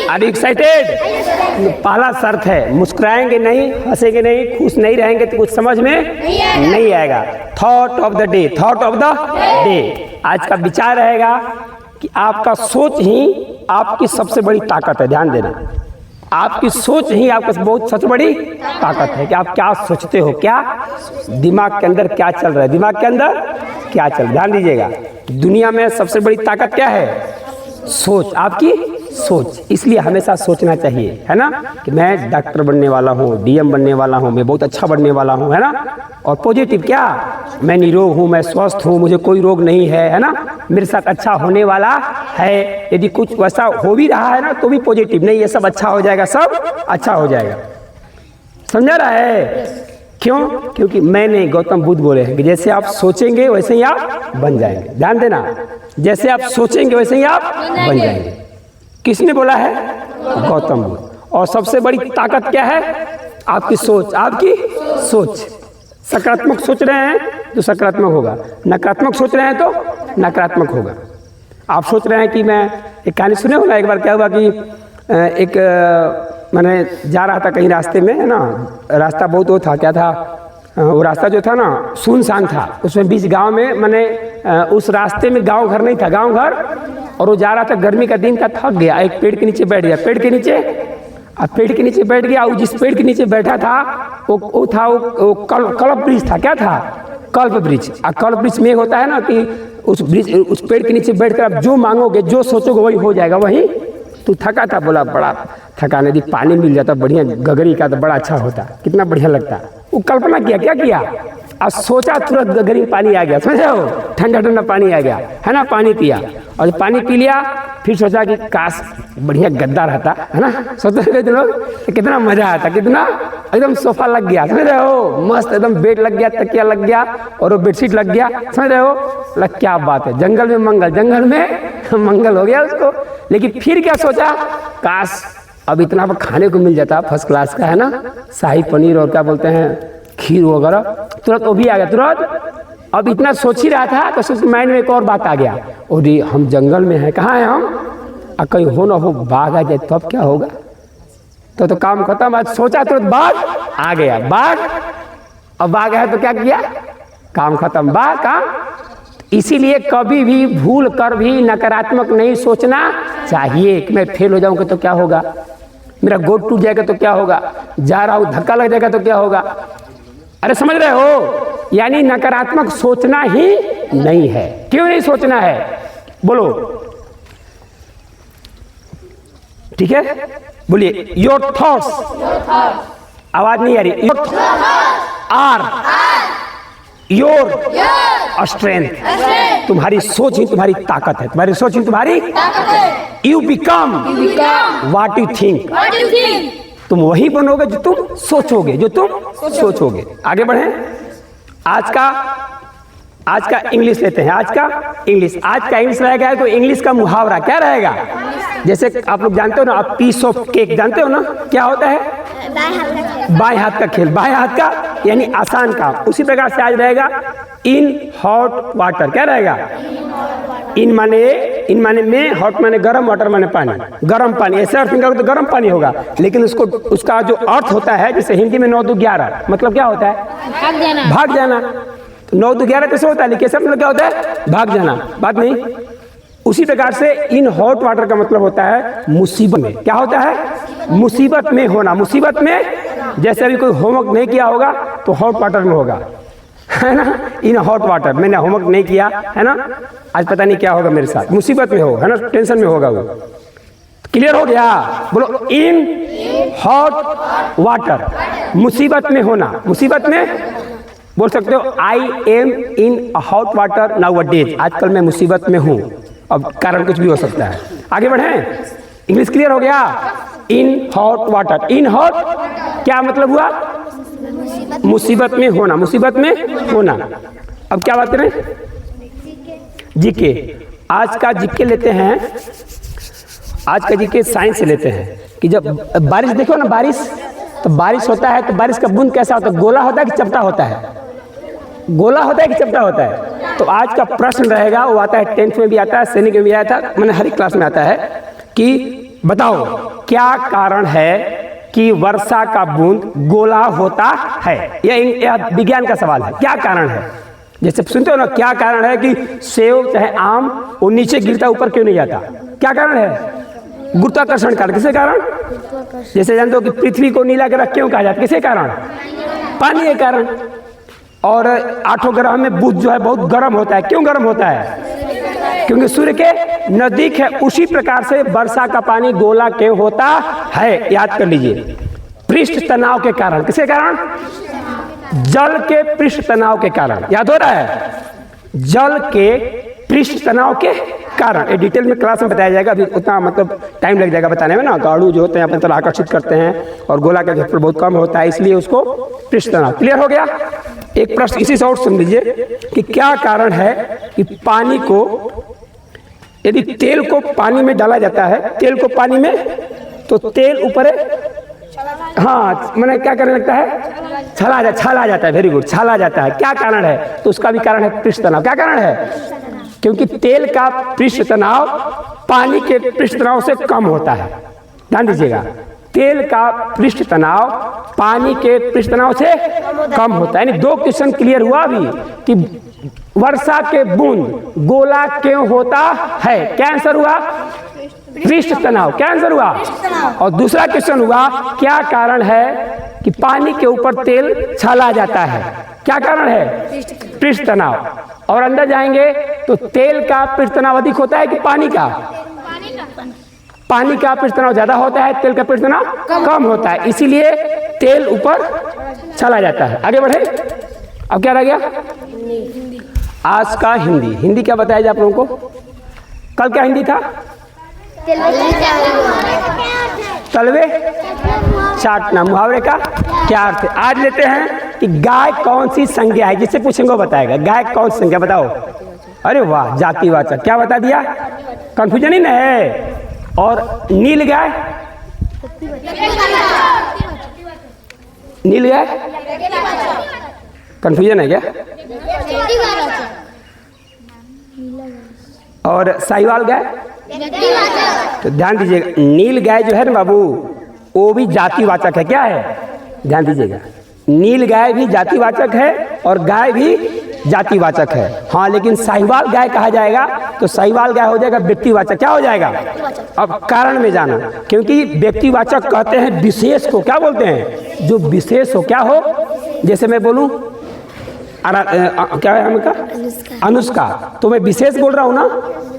Are you excited? पहला शर्त है, मुस्कुराएंगे नहीं, हंसेंगे नहीं, खुश नहीं रहेंगे तो कुछ समझ में नहीं आएगा। Thought of the day, thought of the day. आज का विचार रहेगा कि आपका सोच ही आपकी सबसे बड़ी ताकत है। ध्यान देना, आपकी सोच ही आपका बहुत सबसे बड़ी ताकत है कि आप क्या सोचते हो, क्या दिमाग के अंदर क्या चल रहा है, दिमाग के अंदर क्या चल रहा है। ध्यान दीजिएगा, दुनिया में सबसे बड़ी ताकत क्या है? सोच, आपकी सोच। इसलिए हमेशा सोचना चाहिए, है ना, कि मैं डॉक्टर बनने वाला हूँ, डीएम बनने वाला हूँ, मैं बहुत अच्छा बनने वाला हूँ, है ना। और पॉजिटिव क्या, मैं निरोग हूँ, मैं स्वस्थ हूँ, मुझे कोई रोग नहीं है ना, मेरे साथ अच्छा होने वाला है। यदि कुछ वैसा हो भी रहा है ना तो भी पॉजिटिव नहीं, ये सब अच्छा हो जाएगा, सब अच्छा हो जाएगा। समझा रहा है? क्यों? क्योंकि मैंने गौतम बुद्ध बोले हैं कि जैसे आप सोचेंगे वैसे ही आप बन जाएंगे। ध्यान देना, जैसे आप सोचेंगे वैसे ही आप बन जाएंगे। किसने बोला है? गौतम बुद्ध। और सबसे बड़ी ताकत क्या है? आपकी सोच, आपकी सोच। सकारात्मक सोच रहे हैं तो सकारात्मक होगा, नकारात्मक सोच रहे हैं तो नकारात्मक होगा। आप सोच रहे हैं कि मैं, एक कहानी सुने हो ना, एक बार क्या हुआ कि एक मैंने जा रहा था कहीं रास्ते में, है ना, रास्ता बहुत वो था, क्या था वो रास्ता जो था ना सुनसान था, उसमें बीच गांव में, मैंने उस रास्ते में गांव घर नहीं था, गांव घर, और वो जा रहा था, गर्मी का दिन था, थक गया, एक पेड़ के नीचे बैठ गया, पेड़ के नीचे, अब पेड़ के नीचे बैठ गया। जिस पेड़ के नीचे बैठा था वो था वो कल्प वृक्ष था। क्या था? कल्प वृक्ष। और कल्प वृक्ष में होता है ना कि उस पेड़ के नीचे बैठकर आप जो मांगोगे, जो सोचोगे वही हो जाएगा। वही तू थका था, बोला बड़ा थकान, यदि पानी मिल जाता बढ़िया गगरी का तो बड़ा अच्छा होता, कितना बढ़िया लगता। वो कल्पना किया, क्या किया, और सोचा, तुरंत गगरी में पानी आ गया, समझे हो, ठंडा ठंडा पानी आ गया, है ना, पानी पिया, और जब पानी पी लिया फिर सोचा कि काश बढ़िया गद्दा रहता, है ना, सोचते थे लोग कितना मजा आता, कितना एकदम सोफा लग गया, समझ रहे हो, मस्त एकदम बेड लग गया, तकिया लग गया, और वो बेडशीट लग गया, समझ रहे हो, लग क्या बात है, जंगल में मंगल, जंगल में मंगल हो गया उसको। लेकिन फिर क्या सोचा, काश अब इतना खाने को मिल जाता फर्स्ट क्लास का, है ना, शाही पनीर और क्या बोलते हैं खीर वगैरह, तुरंत वो भी आ गया तुरंत। अब इतना सोच ही रहा था तो सोच माइंड में एक और बात आ गया, और हम जंगल में हैं, कहाँ हैं हम, और कहीं हो ना हो बाघ आ जाए तो अब क्या होगा, तो काम खत्म। आज सोचा तुरंत बाघ आ गया, बाघ, अब बाघ है तो क्या किया, काम खत्म, बाघ काम। इसीलिए कभी भी भूल कर भी नकारात्मक नहीं सोचना चाहिए कि मैं फेल हो जाऊंगा तो क्या होगा, मेरा गोद टूट जाएगा तो क्या होगा, जा रहा हूं धक्का लग जाएगा तो क्या होगा। अरे समझ रहे हो, यानी नकारात्मक सोचना ही नहीं है। क्यों नहीं सोचना है, बोलो, ठीक है, बोलिए। योर थॉट्स, आवाज नहीं आ रही, योर आर योर स्ट्रेंथ। तुम्हारी सोच ही तुम्हारी ताकत है, तुम्हारी सोच ही तुम्हारी ताकत है। You become what you think. तुम वही बनोगे जो तुम सोचोगे, जो तुम सोचोगे। आगे बढ़े, आज का इंग्लिश लेते हैं। आज का इंग्लिश रहेगा, तो इंग्लिश का मुहावरा क्या रहेगा, जैसे आप लोग जानते हो ना, आप पीस ऑफ केक जानते हो ना, क्या होता है, बाएं हाथ का खेल, बाएं हाथ का यानी आसान काम। उसी प्रकार से आज रहेगा इन हॉट वाटर। क्या रहेगा, इन माने में, हॉट माने गर्म, वाटर माने पानी, गर्म पानी। ऐसे अर्थ निकालो तो गर्म पानी होगा, लेकिन उसका जो अर्थ होता है, जैसे हिंदी में 9 2 11 मतलब क्या होता है, भाग जाना। 9 2 11 कैसे होता है, लेकिन मतलब क्या होता है, भाग जाना, बात नहीं। उसी प्रकार से इन हॉट वाटर का मतलब होता है मुसीबत में। क्या होता है, मुसीबत में होना। मुसीबत में, जैसे अभी कोई होमवर्क नहीं किया होगा तो हॉट वाटर में होगा, है ना, इन हॉट वाटर, मैंने होमवर्क नहीं किया, है ना, आज पता नहीं क्या होगा मेरे साथ, मुसीबत में हो, है ना, टेंशन में होगा वो। क्लियर हो गया, बोलो, इन हॉट वाटर, मुसीबत में होना। मुसीबत में बोल सकते हो, I am in hot water now a days, आजकल मैं मुसीबत में हूँ। अब कारण कुछ भी हो सकता है। आगे बढ़ें, इंग्लिश क्लियर हो गया, in hot water. In hot क्या मतलब हुआ, मुसीबत में होना, मुसीबत में होना। अब क्या बात करें, जीके। आज का जीके लेते हैं, आज का जीके साइंस से लेते हैं कि जब बारिश देखो ना, बारिश, तो बारिश होता है तो बारिश का बूंद कैसा होता है, गोला होता है कि चपटा होता है, गोला होता है कि चपटा होता है। तो आज का प्रश्न रहेगा, वो आता है 10th में भी आता है, सैनिक में भी आया था, मैंने हर एक क्लास में आता है कि बताओ क्या कारण है कि वर्षा का बूंद गोला होता है। यह विज्ञान का सवाल है, क्या कारण है। जैसे सुनते हो ना, क्या कारण है कि सेब चाहे आम वो नीचे गिरता ऊपर क्यों नहीं जाता, क्या कारण है। गुरुत्वाकर्षण कारण। किसके कारण। जैसे जानते हो कि पृथ्वी को नीला ग्रह क्यों कहा जाता है, किसके कारण, पानी के कारण। और 8 ग्रह में बुध जो है बहुत गर्म होता है, क्यों गर्म होता है, क्योंकि सूर्य के नजदीक है। उसी प्रकार से वर्षा का पानी गोला क्यों होता है, याद कर लीजिए, पृष्ठ तनाव के कारण। किसके कारण, जल के पृष्ठ तनाव के कारण। याद हो रहा है, जल के पृष्ठ तनाव के कारण। ये डिटेल में क्लास में बताया जाएगा, अभी उतना मतलब टाइम लग जाएगा बताने में ना। गाड़ू जो होते हैं अपनी तरह आकर्षित करते हैं और गोला का क्षेत्रफल बहुत कम होता है, इसलिए उसको पृष्ठ तनाव। क्लियर हो गया। एक प्रश्न इसी से और सुन लीजिए कि क्या कारण है कि पानी को, यदि तेल को पानी में डाला जाता है, तेल को पानी में, तो तेल ऊपर, हाँ मैंने क्या करने लगता है, छाला जाता है। वेरी गुड, छाला जाता है। क्या कारण है, तो उसका भी कारण है पृष्ठ तनाव। क्या कारण है, क्योंकि तेल का पृष्ठ तनाव पानी के पृष्ठ तनाव से कम होता है। ध्यान दीजिएगा, तेल का पृष्ठ तनाव पानी के पृष्ठ तनाव से कम होता है। यानी 2 क्वेश्चन क्लियर हुआ अभी कि वर्षा के बूंद गोला क्यों होता है। क्या आंसर हुआ, पृष्ठ तनाव। क्या आंसर हुआ। और दूसरा क्वेश्चन हुआ, क्या कारण है कि पानी के ऊपर तेल छाला जाता है। क्या कारण है, पृष्ठ तनाव। और अंदर जाएंगे तो तेल का पृष्ठ तनाव अधिक होता है कि पानी का, पानी का पृष्ठ तनाव ज्यादा होता है, तेल का पृष्ठ तनाव कम होता है, इसीलिए तेल ऊपर चला जाता है। आगे बढ़े, अब क्या रह गया, आज का हिंदी। हिंदी क्या बताया जाए आप लोगों को, कल क्या हिंदी था, तलवे चाटना। मुहावरे का क्या अर्थ है। आज लेते हैं कि गाय कौन सी संज्ञा है, जिससे पूछेंगे वो बताएगा गाय कौन सी संज्ञा, बताओ। अरे वाह, जातिवाचक। क्या बता दिया, कंफ्यूजन ही नहीं है। और नील गाय, नील गाय कंफ्यूजन है क्या। और साहिवाल गाय, तो ध्यान दीजिएगा, नील गाय जो है ना बाबू, वो भी जातिवाचक है। क्या है, ध्यान दीजिएगा, नील गाय भी जातिवाचक है और गाय भी जातिवाचक है। हाँ, लेकिन साहिवाल गाय कहा जाएगा तो साहिवाल गाय हो जाएगा व्यक्तिवाचक। क्या हो जाएगा, अब कारण में जाना, क्योंकि व्यक्तिवाचक कहते हैं विशेष को, क्या बोलते हैं, जो विशेष हो। क्या हो, जैसे मैं बोलूं क्या है हमका, अनुष्का, तो मैं विशेष बोल रहा हूँ ना,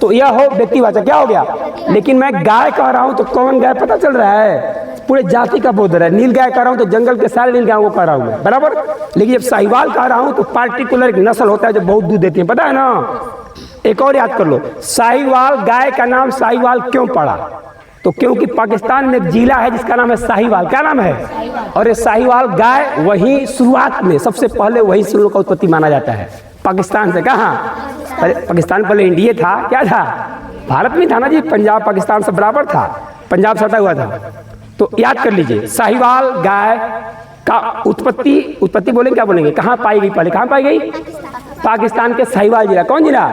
तो यह हो व्यक्तिवाचक। क्या हो गया, लेकिन मैं गाय कह रहा हूँ तो कौन गाय पता चल रहा है, पूरे जाति का बोध रहा है। नील गाय कह रहा हूँ तो जंगल के सारे नील गायों को कह रहा हूँ मैं, बराबर। लेकिन जब साहिवाल कह रहा हूँ तो पार्टिकुलर एक नस्ल होता है जो बहुत दूध देती है, पता है ना। एक और याद कर लो, साहिवाल गाय का नाम साहिवाल क्यों पड़ा, तो क्योंकि पाकिस्तान में एक जिला है जिसका नाम है साहिवाल। क्या नाम है, और ये साहिवाल गाय वहीं शुरुआत में सबसे पहले वहीं से लोगों का उत्पत्ति माना जाता है, पाकिस्तान से। कहाँ, पाकिस्तान पहले इंडिया था, क्या था, भारत में था ना जी, पंजाब पाकिस्तान से बराबर था, पंजाब सटा हुआ था। तो याद कर लीजिए, साहिवाल गाय का उत्पत्ति बोलेंगे, क्या बोलेंगे, कहाँ पाई गई, पहले कहाँ पाई गई, पाकिस्तान के साहिवाल जिला। कौन जिला,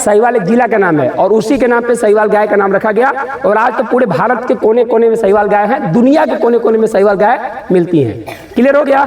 साहिवाल एक जिला का नाम है, और उसी के नाम पे साहिवाल गाय का नाम रखा गया। और आज तो पूरे भारत के कोने कोने में साहिवाल गाय है, दुनिया के कोने कोने में साहिवाल गाय मिलती हैं। क्लियर हो गया।